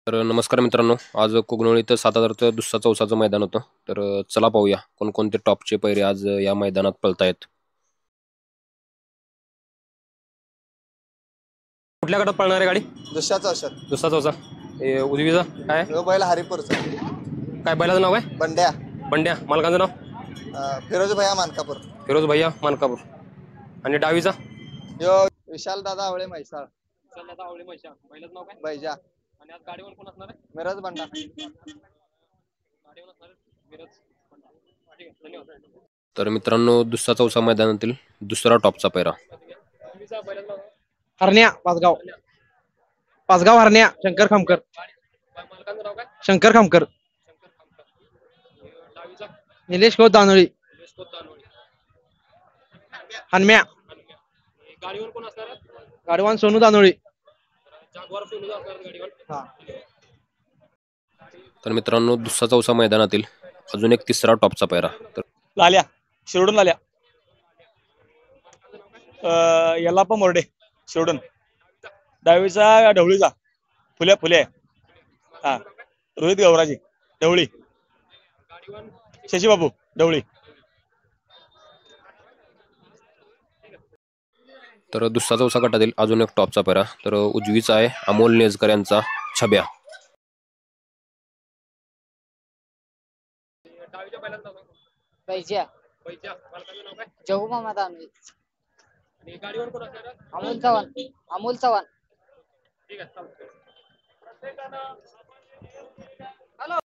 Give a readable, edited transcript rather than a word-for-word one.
तर नमस्कार मित्रांनो, आज कोगनोळी इथं 7,000चं दुसरा चौसाचं मैदान होतं. तर चला पाहूया कोणकोणते टॉपचे पैरे आज या मैदानात पळतायत. कुठल्या गटात पळणार आहे गाडी? दुसऱ्याचा औषध दुसरा चौसा. उजवीचा काय ह्यो बैल हरिपूरचा काय बैलाचं नाव आहे? बंड्या बंड्या. मालकाचं नाव? फिरोज भैया मानकापूर. फिरोज भैया मानकापूर. आणि डावीचा? ह्यो विशाल दादा आवळे म्हैसाळ बैलाचं नाव काय? बैजा आणि आज गाडीवर कोण असणार आहे? मिरज बंडा. तर मित्रांनो, दुसरा चौसा मैदानातील दुसरा टॉपचा पैरा. हरण्या पाचगाव. पाचगाव हरण्या शंकर खामकर. मालकाचं नाव काय? शंकर खामकर. डावीचा? निलेश खोत दानोळी. हनम्या. गाडीवर कोण असणार आहे? गाडवान सोनू दानोळी. जागवार सोनू असणार गाडीवर. हा. तर मित्रांनो, दुसरा चौसा मैदानातील अजून एक तिसरा टॉपचा पैरा. तर लाल्या शिरडून लाल्या यल्लाप्पा मोर्डे शिरडून. डावीचा ढवळीचा फुले फुले हा रोहित गवराजी ढवळी. शशीबाबू ढवळी. तर दुसरा चौसा गटातील अजून एक टॉपचा पैरा. तर उजवीचा आहे अमोल नेजकर यांचा छब्या. बैजा जहू मामा दानवे. अमोल चव्हाण. अमोल चव्हाण.